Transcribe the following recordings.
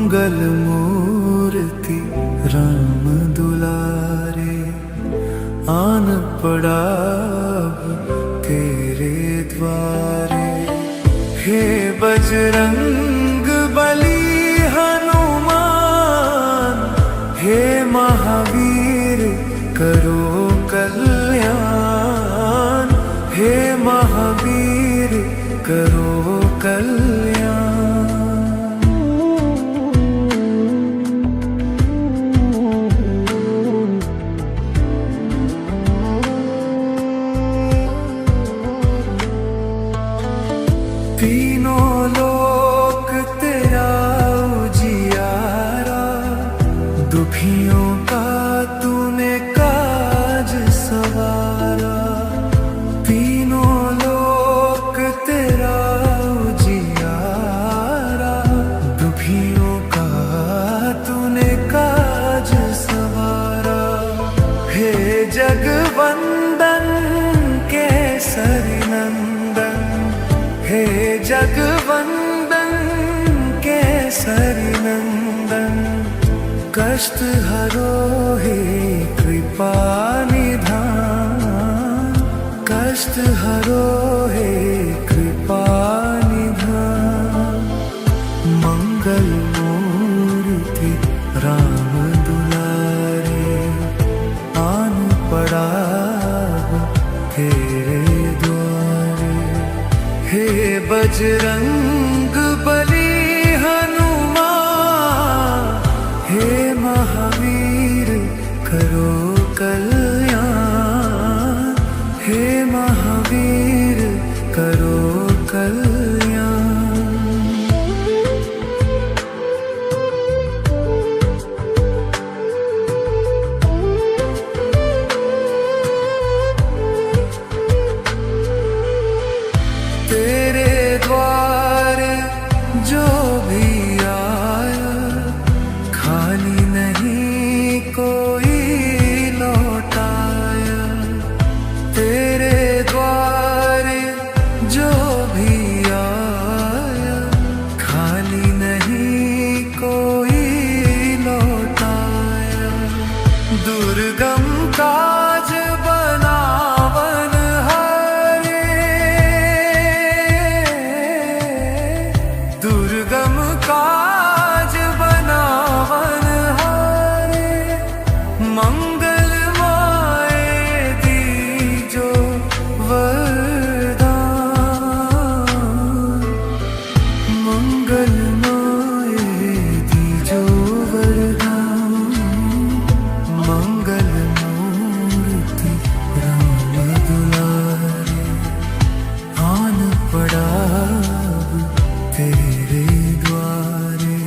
मंगल मूर्ति राम दुलारे, आन पड़ा अब तेरे द्वारे। हे बजरंग बली हनुमान, हे महावीर करो कल्याण, हे महावीर करो कल्याण। तीनों लोक तेरा उजियारा, दुखियों का तूने काज सवारा। तीनों लोक तेरा उजियारा, दुखियों का तूने काज सवारा। हे जगवंदन केसरी नंदन, हे जगवंदन केसरी नंदन। कष्ट हरो हे कृपा निधान, कष्ट हरो हे कृपा निधान। मंगल मूर्ति राम दुलारे, आन पड़ा तेरे द्वारे। हे बजरंग बली हनुमान, हे महावीर करो कल्याण, हे महावीर करो कल्याण। तेरे द्वारे जो भी आया, खाली नहीं कोई लौटाया। तेरे द्वारे जो भी आया, खाली नहीं कोई लौटाया। दुर्गम काज बनावन दुर्गम काज बनावन हारे। मंगल माए दीजो वरदान, मंगल माए दीजो वरदान। मंगल मूर्ति राम दुलारे, आन पड़ा तेरे द्वारे।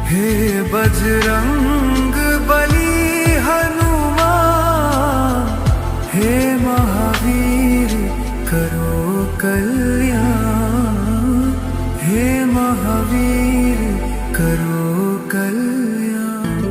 हे बजरंग बली हनुमान, हे महावीर करो कल्याण, हे महावीर करो कल्याण।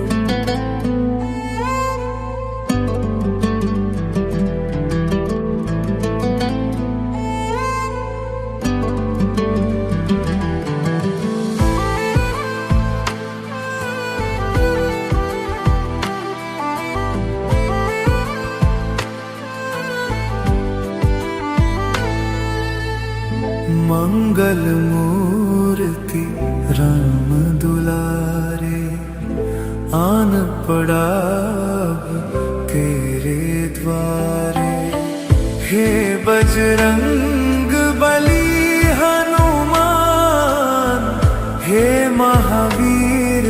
मंगल मूर्ति राम दुलारे, आन पड़ा अब तेरे द्वारे। हे बजरंग बली हनुमान, हे महावीर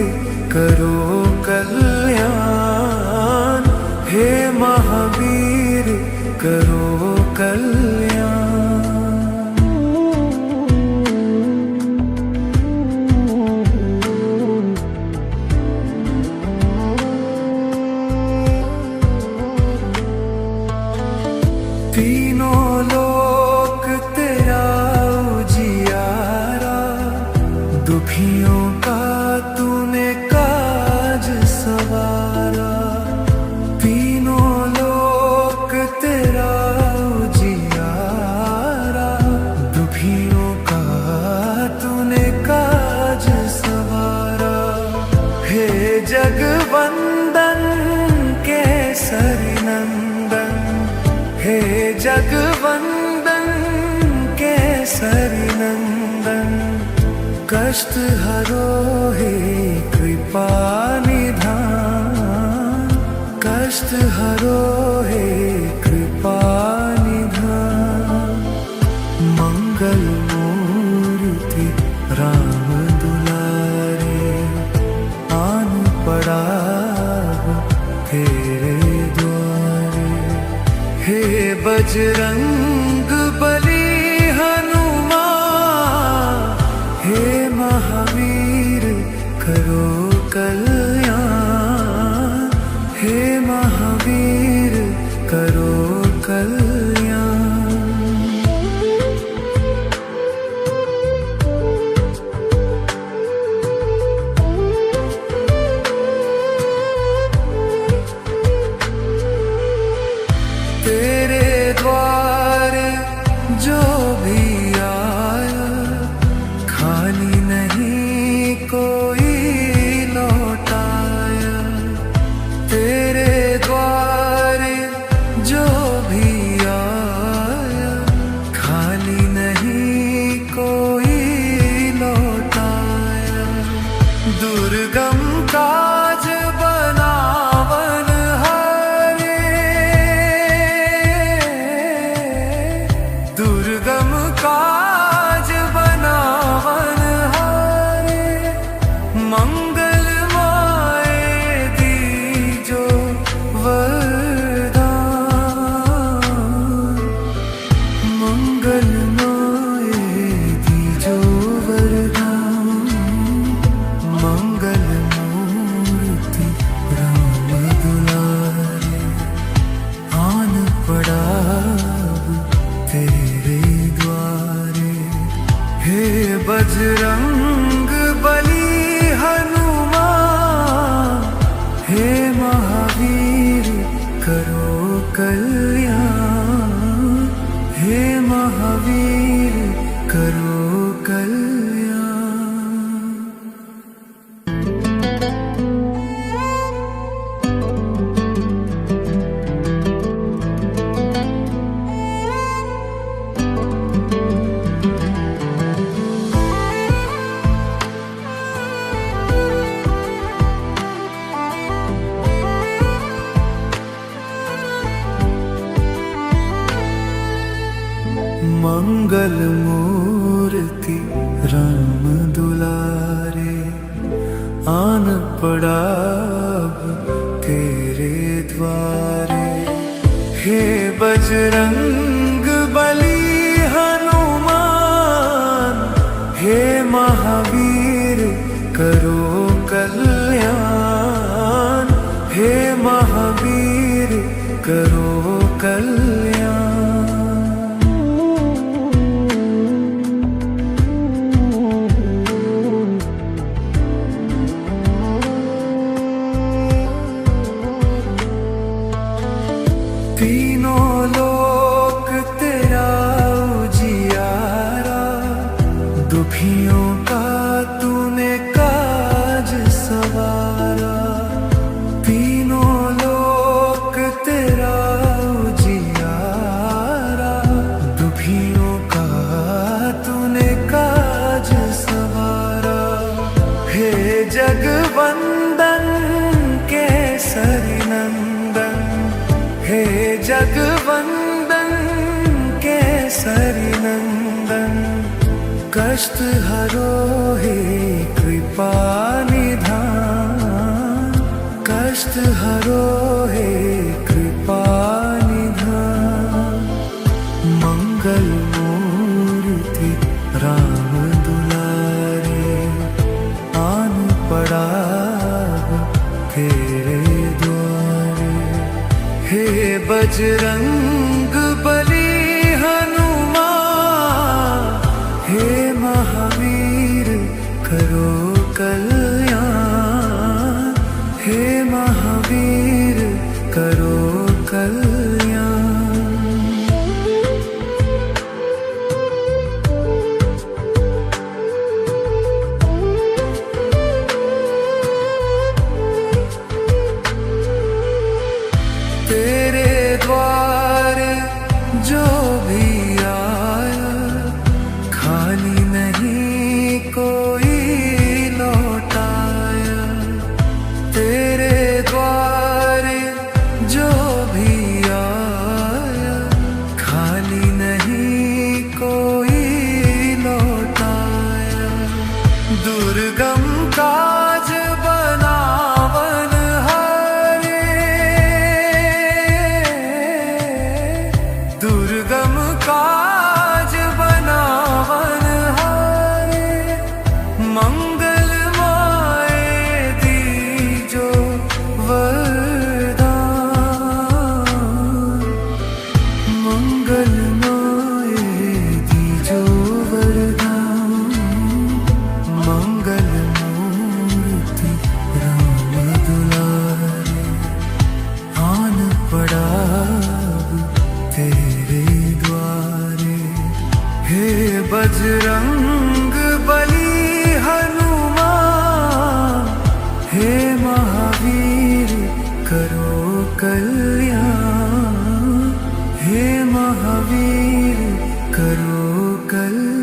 करो कल्याण, हे महावीर करो कल्याण। तीनों लोक तेरा उजियारा, दुखियों का तूने काज सवारा। तीनों लोक तेरा उजियारा, दुखियों का तूने काज सवारा। जगवंदन केसरी नंदन, कष्ट हरो हे कृपा निधान, कष्ट हरो हे कृपा निधान। मंगल मूर्ति राम दुलारे, आन पड़ा तेरे द्वारे। हे बजरंग बली हनुमान, हे महावीर करो कल्याण, हे महावीर करो कल्याण। तेरे द्वारे जो भी आया, खाली नहीं कोई लौटाया। तेरे द्वारे जो भी आया, खाली नहीं कोई लौटाया। दुर्गम काज बनावन हारे, दुर्गम काज बनावन हारे। मंगल माए दीजो वरदान, मंगल माए दीजो वरदान। मंगल मूर्ति राम दुलारे, आन पड़ा तेरे द्वारे। हे बजरंग बली हनुमान, हे महावीर करो कल्याण, हे महावीर करो कल्याण। मंगल मूर्ति राम दुलारे, आन पड़ा तेरे द्वारे। हे बजरंग बली हनुमान, हे महावीर करो कल्याण, हे महावीर करो कल्याण। तीनों लोक तेरा उजियारा, दुखियों का तूने काज सवारा। तीनों लोक तेरा उजियारा, दुखियों का तूने काज सवारा। हे जगवंदन केसरी नंदन, हे जगवंदन केसरी नंदन, कष्ट हरो हे कृपा निधान, कष्ट हरो हे कृपा निधान। मंगल मूर्ति राम दुलारे, आन पड़ा तेरे द्वारे। हे बजरंग बली हनुमान, हे महावीर करो कल्याण, हे महावीर करो कल्याण। तेरे द्वारे जो बजरंग बली हनुमान, हे महावीर करो कल्याण, हे महावीर करो कल्याण।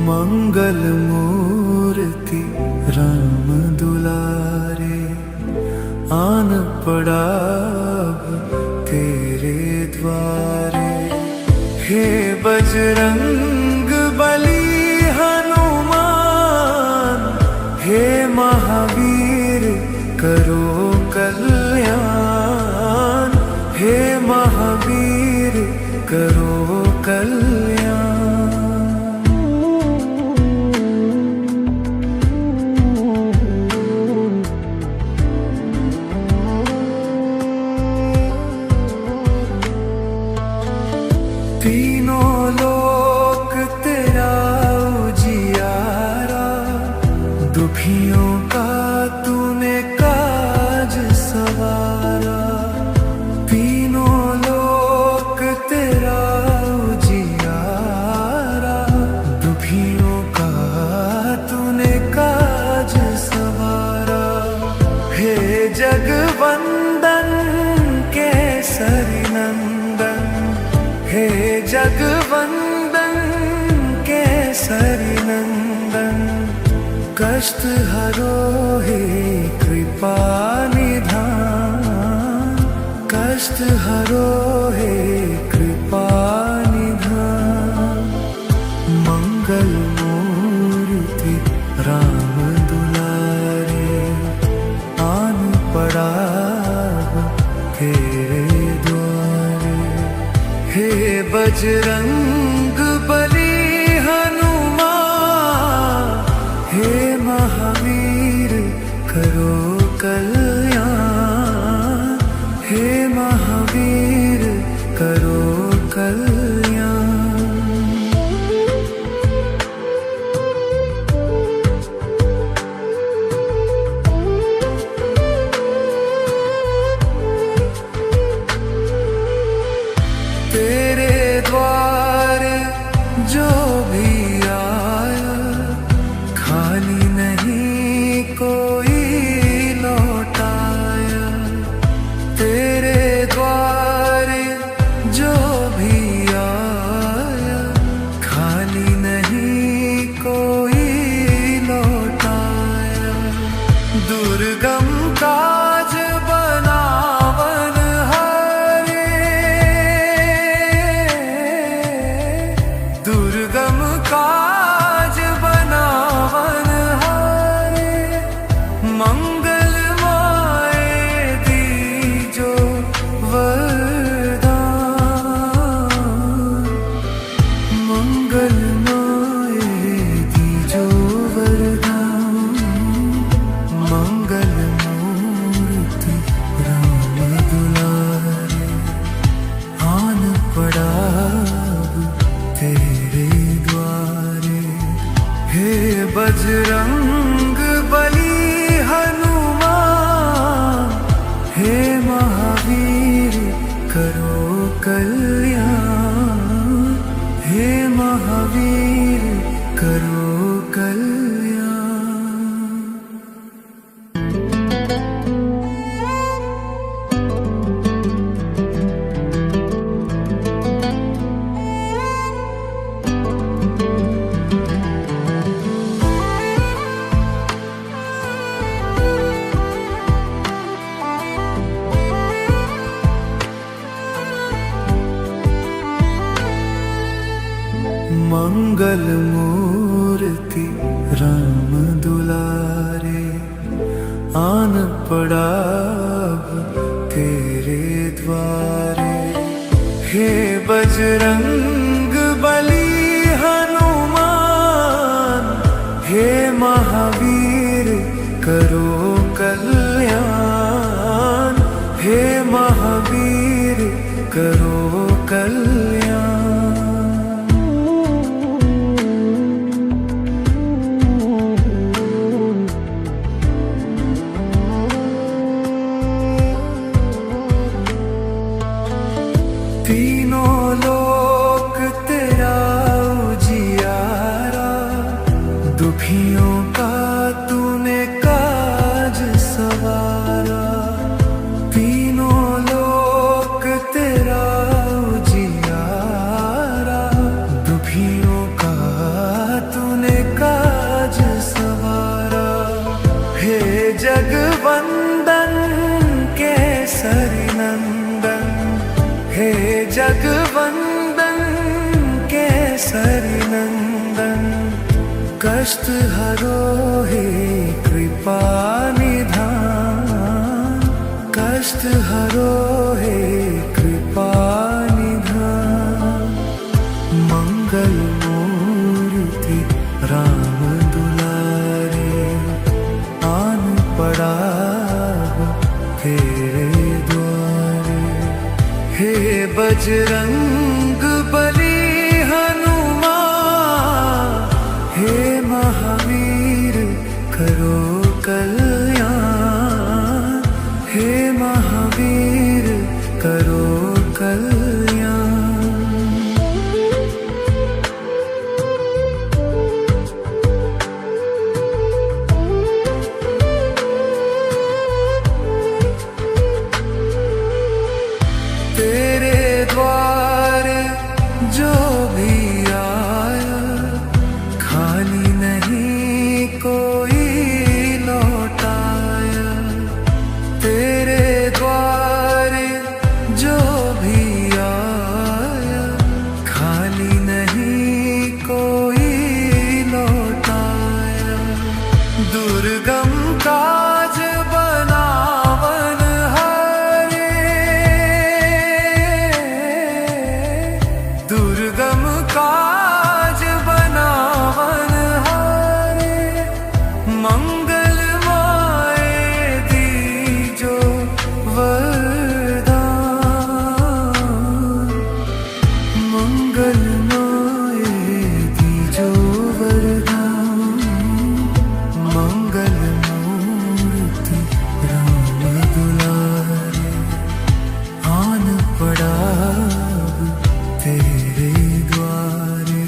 मंगल मूर्ति राम दुलारे, आन पड़ा अब तेरे द्वारे। हे बजरंग बली हनुमान, हे महावीर करो कल्याण, हे महावीर करो कल्याण। तीनों लोक तेरा उजियारा, दुखियों का तूने काज सवारा। तीनों लोक तेरा उजियारा, दुखियों का तूने काज सवारा। हे जगवंदन केसरी नंदन, हे जगवंदन केसरी नंदन, कष्ट हरो हे कृपा निधान, कष्ट हरो हे कृपा निधान। मंगल मूर्ति राम दुलारे, आन पड़ा तेरे द्वारे। हे बजरंग बली हनुमान, हे महावीर करो कल्याण, हे महावीर करो कल्याण। तेरे द्वारे जो भी आया, खाली नहीं कोई लौटाया। तेरे द्वारे जो भी आया, खाली नहीं कोई लौटाया। दुर्गम काज बनावन हारे, दुर्गम काज बनावन हारे। मंगल माए दीजो वरदान, मंगल माए दीजो वरदान। मंगल मूर्ति राम दुलारे, आन पड़ा अब तेरे द्वारे। हे बजरंग बली हनुमान, हे महावीर करो कल्याण, हे महावीर करो कल्याण। मंगल मूर्ति राम दुलारे, आन पड़ा अब तेरे द्वारे। हे बजरंग बली हनुमान, हे महावीर केसरी नंदन कष्ट हरो हे कृपा निधान कष्ट हरो हे कृपा निधान मंगल मूर्ति राम दुलारे आन पड़ा तेरे द्वारे हे बजरंग बली हनुमान हे महावीर करो कल्याण हे महावीर करो कल्याण तेरे द्वारे जो भी आया खाली नहीं कोई लौटाया तेरे द्वारे जो भी आया खाली नहीं कोई लौटाया दुर्गम काज बनावन दुर्गम काज बनावन हारे मंगल माए दीजो वरदान मंगल माए दीजो वरदान मंगल मूर्ति राम दुलारे आन पड़ा तेरे द्वारे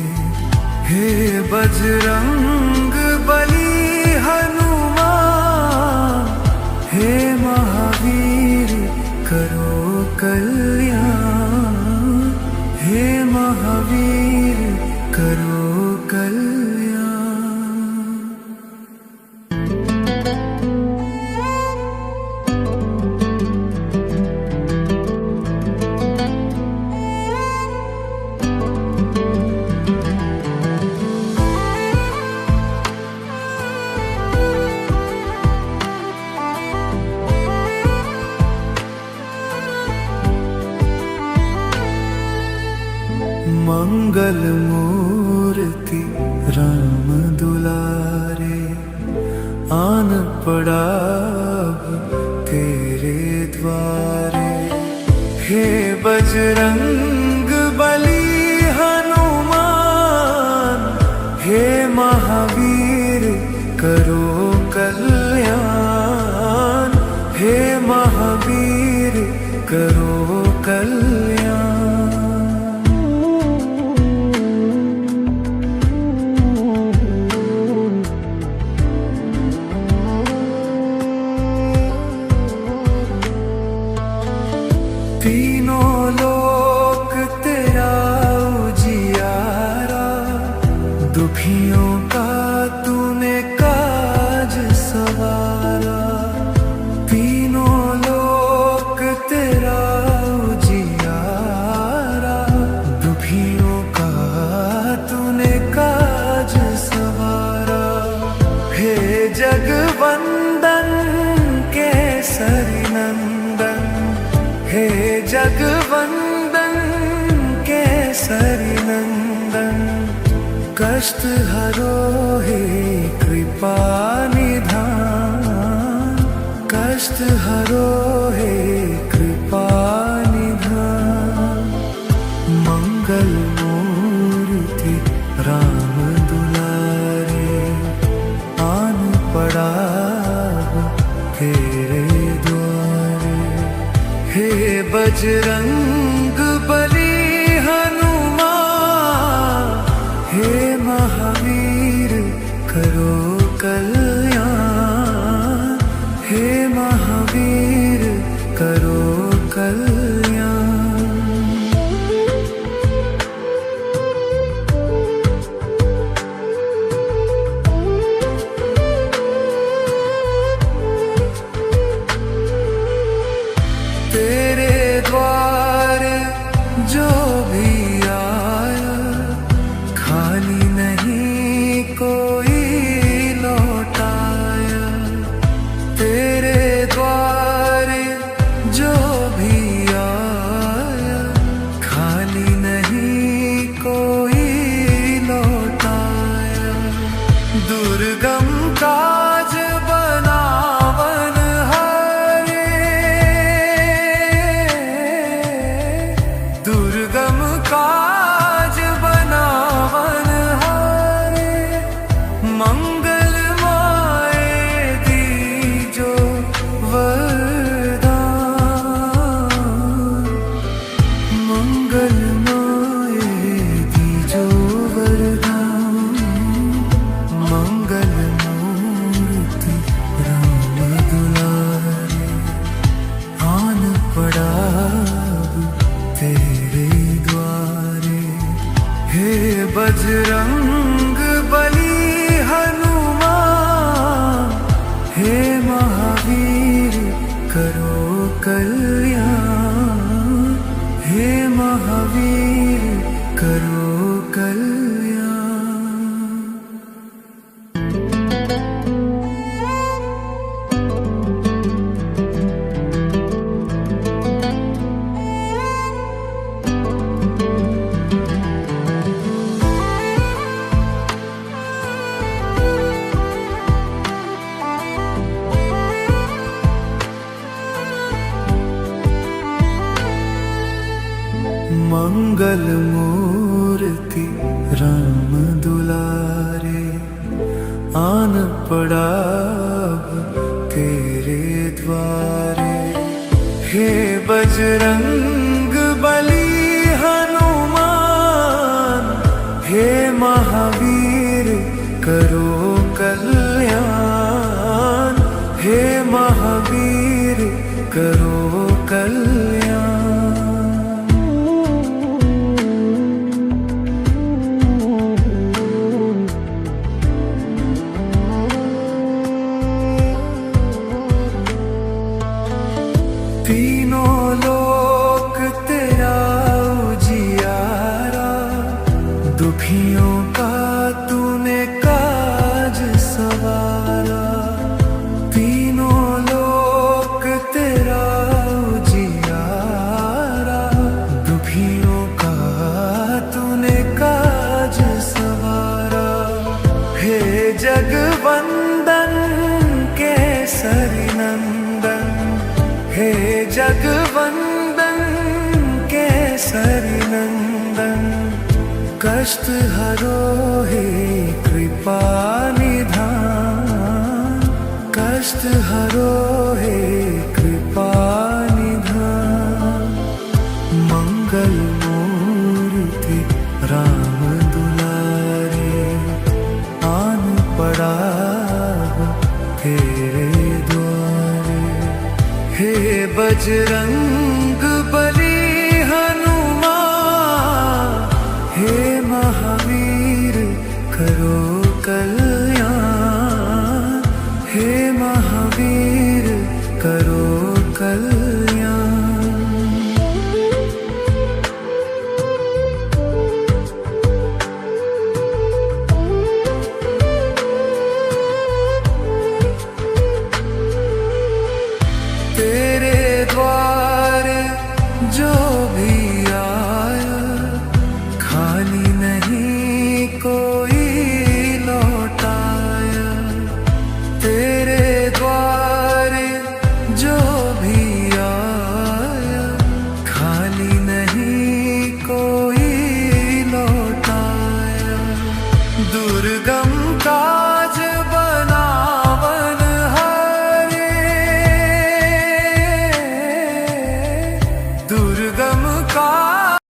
हे बजरंग बली हनुमान हे महावीर करो कल्याण हे महावीर करो कल्याण मंगल मूर्ति राम दुलारे आन पड़ा तेरे द्वारे हे बजरंग बली हनुमान हे महावीर करो कल्याण हे महावीर करो कल्याण तीनों लोक तेरा उजियारा दुखियों का तूने काज सवारा तीनों लोक तेरा उजियारा दुखियों का तूने काज सवारा हे जगवंदन केसरी नंदन हे जगवंदन केसरी नंदन कष्ट हरो हे कृपा निधान कष्ट हरो हे कृपा निधान मंगल मूर्ति राम दुलारे आन पड़ा तेरे द्वारे हे बजरंग बली हनुमान हे महावीर करो कल्याण हे महावीर करो कल्याण तेरे द्वार बजरंग बली हनुमान, हे महावीर करो कल्याण, हे महावीर करो कल्याण। मंगल मूर्ति राम दुलारे, आन पड़ा अब तेरे द्वारे। हे बजरंग बली हनुमान, हे महावीर करो कल्याण, हे महावीर करो कल्याण। तीनों लोक तेरा उजियारा, दुखियों का तूने काज सवारा। तीनों लोक तेरा उजियारा, दुखियों का तूने काज सवारा। हे जगवंदन केसरी नंदन, हे जगवंदन केसरी नंदन, कष्ट हरो हे कृपा निधान, कष्ट हरो हे कृपा निधान। मंगल मूर्ति राम दुलारे, आन पड़ा तेरे द्वारे। हे बजरंग